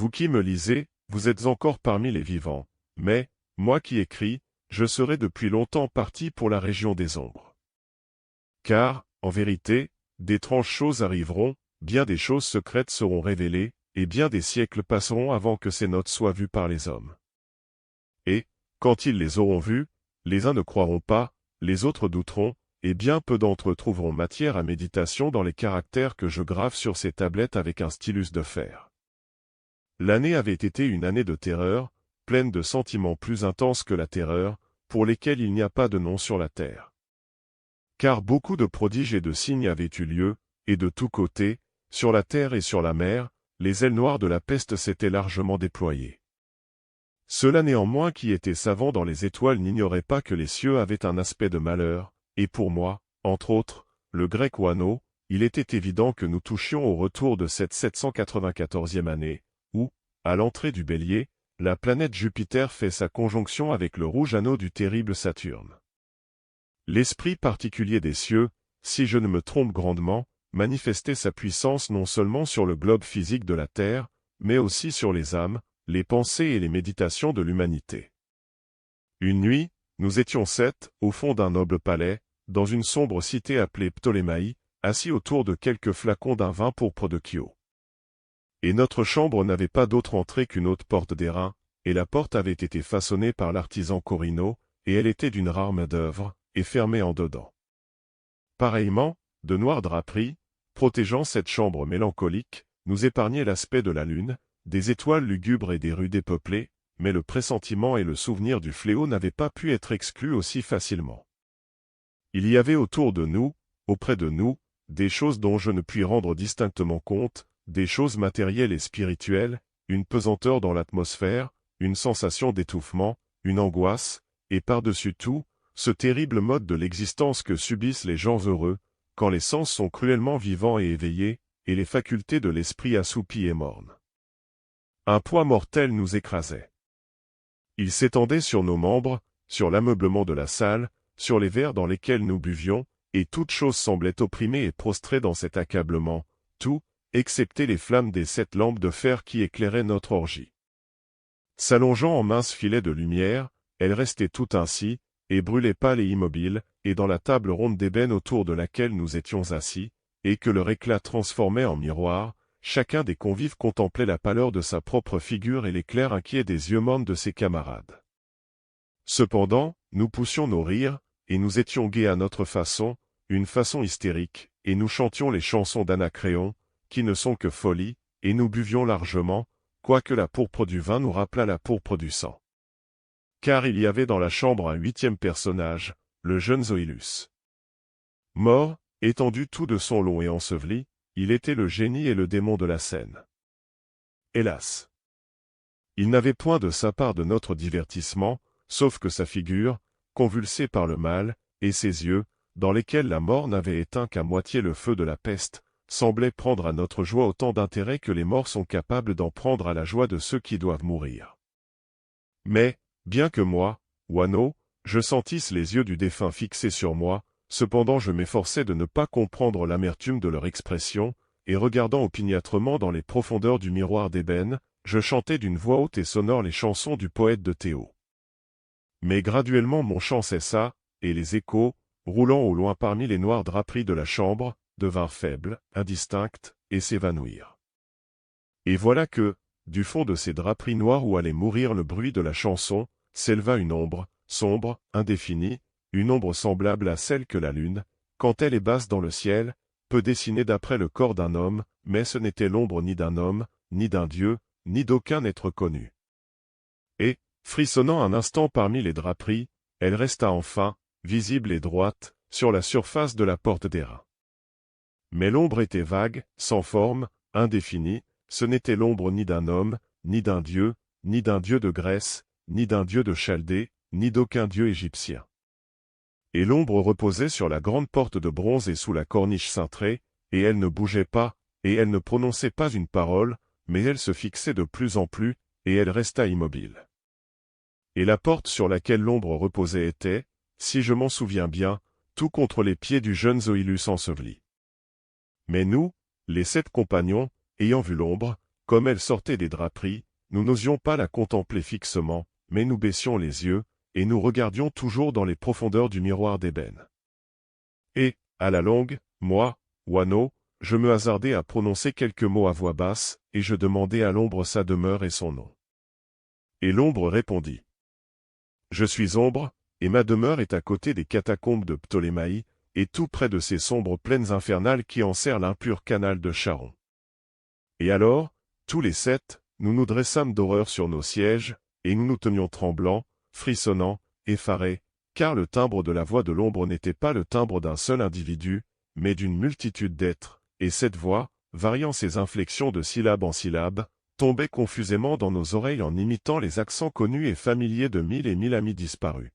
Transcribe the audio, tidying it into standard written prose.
Vous qui me lisez, vous êtes encore parmi les vivants, mais, moi qui écris, je serai depuis longtemps parti pour la région des ombres. Car, en vérité, d'étranges choses arriveront, bien des choses secrètes seront révélées, et bien des siècles passeront avant que ces notes soient vues par les hommes. Et, quand ils les auront vues, les uns ne croiront pas, les autres douteront, et bien peu d'entre eux trouveront matière à méditation dans les caractères que je grave sur ces tablettes avec un stylus de fer. L'année avait été une année de terreur, pleine de sentiments plus intenses que la terreur, pour lesquels il n'y a pas de nom sur la terre. Car beaucoup de prodiges et de signes avaient eu lieu, et de tous côtés, sur la terre et sur la mer, les ailes noires de la peste s'étaient largement déployées. Ceux-là néanmoins qui étaient savants dans les étoiles n'ignoraient pas que les cieux avaient un aspect de malheur, et pour moi, entre autres, le grec Oano, il était évident que nous touchions au retour de cette 794e année, où, à l'entrée du Bélier, la planète Jupiter fait sa conjonction avec le rouge anneau du terrible Saturne. L'esprit particulier des cieux, si je ne me trompe grandement, manifestait sa puissance non seulement sur le globe physique de la Terre, mais aussi sur les âmes, les pensées et les méditations de l'humanité. Une nuit, nous étions 7, au fond d'un noble palais, dans une sombre cité appelée Ptolémaïe, assis autour de quelques flacons d'un vin pourpre de Chios. Et notre chambre n'avait pas d'autre entrée qu'une haute porte d'airain, et la porte avait été façonnée par l'artisan Corino, et elle était d'une rare main-d'œuvre, et fermée en dedans. Pareillement, de noires draperies, protégeant cette chambre mélancolique, nous épargnaient l'aspect de la lune, des étoiles lugubres et des rues dépeuplées, mais le pressentiment et le souvenir du fléau n'avaient pas pu être exclus aussi facilement. Il y avait autour de nous, auprès de nous, des choses dont je ne puis rendre distinctement compte, des choses matérielles et spirituelles, une pesanteur dans l'atmosphère, une sensation d'étouffement, une angoisse, et par-dessus tout, ce terrible mode de l'existence que subissent les gens heureux, quand les sens sont cruellement vivants et éveillés, et les facultés de l'esprit assoupies et mornes. Un poids mortel nous écrasait. Il s'étendait sur nos membres, sur l'ameublement de la salle, sur les verres dans lesquels nous buvions, et toute chose semblait opprimée et prostrée dans cet accablement, tout, excepté les flammes des 7 lampes de fer qui éclairaient notre orgie. S'allongeant en minces filets de lumière, elles restaient toutes ainsi, et brûlaient pâles et immobiles, et dans la table ronde d'ébène autour de laquelle nous étions assis, et que leur éclat transformait en miroir, chacun des convives contemplait la pâleur de sa propre figure et l'éclair inquiet des yeux mornes de ses camarades. Cependant, nous poussions nos rires, et nous étions gais à notre façon, une façon hystérique, et nous chantions les chansons d'Anacréon, qui ne sont que folie, et nous buvions largement, quoique la pourpre du vin nous rappelât la pourpre du sang. Car il y avait dans la chambre un 8e personnage, le jeune Zoïlus. Mort, étendu tout de son long et enseveli, il était le génie et le démon de la scène. Hélas! Il n'avait point de sa part de notre divertissement, sauf que sa figure, convulsée par le mal, et ses yeux, dans lesquels la mort n'avait éteint qu'à moitié le feu de la peste, semblaient prendre à notre joie autant d'intérêt que les morts sont capables d'en prendre à la joie de ceux qui doivent mourir. Mais, bien que moi, Oano, je sentisse les yeux du défunt fixés sur moi, cependant je m'efforçais de ne pas comprendre l'amertume de leur expression, et regardant opiniâtrement dans les profondeurs du miroir d'ébène, je chantais d'une voix haute et sonore les chansons du poète de Théo. Mais graduellement mon chant cessa, et les échos, roulant au loin parmi les noires draperies de la chambre, devinrent faibles, indistincts, et s'évanouirent. Et voilà que, du fond de ces draperies noires où allait mourir le bruit de la chanson, s'éleva une ombre, sombre, indéfinie, une ombre semblable à celle que la lune, quand elle est basse dans le ciel, peut dessiner d'après le corps d'un homme, mais ce n'était l'ombre ni d'un homme, ni d'un dieu, ni d'aucun être connu. Et, frissonnant un instant parmi les draperies, elle resta enfin, visible et droite, sur la surface de la porte d'airain. Mais l'ombre était vague, sans forme, indéfinie, ce n'était l'ombre ni d'un homme, ni d'un dieu de Grèce, ni d'un dieu de Chaldée, ni d'aucun dieu égyptien. Et l'ombre reposait sur la grande porte de bronze et sous la corniche cintrée, et elle ne bougeait pas, et elle ne prononçait pas une parole, mais elle se fixait de plus en plus, et elle resta immobile. Et la porte sur laquelle l'ombre reposait était, si je m'en souviens bien, tout contre les pieds du jeune Zoïlus enseveli. Mais nous, les 7 compagnons, ayant vu l'ombre, Comme elle sortait des draperies, nous n'osions pas la contempler fixement, mais nous baissions les yeux, et nous regardions toujours dans les profondeurs du miroir d'ébène. Et, à la longue, moi, Wano, je me hasardai à prononcer quelques mots à voix basse, et je demandai à l'ombre sa demeure et son nom. Et l'ombre répondit. Je suis ombre, et ma demeure est à côté des catacombes de Ptolémaïe, et tout près de ces sombres plaines infernales qui enserrent l'impur canal de Charon. Et alors, tous les 7, nous nous dressâmes d'horreur sur nos sièges, et nous nous tenions tremblants, frissonnants, effarés, car le timbre de la voix de l'ombre n'était pas le timbre d'un seul individu, mais d'une multitude d'êtres, et cette voix, variant ses inflexions de syllabe en syllabe, tombait confusément dans nos oreilles en imitant les accents connus et familiers de mille et mille amis disparus.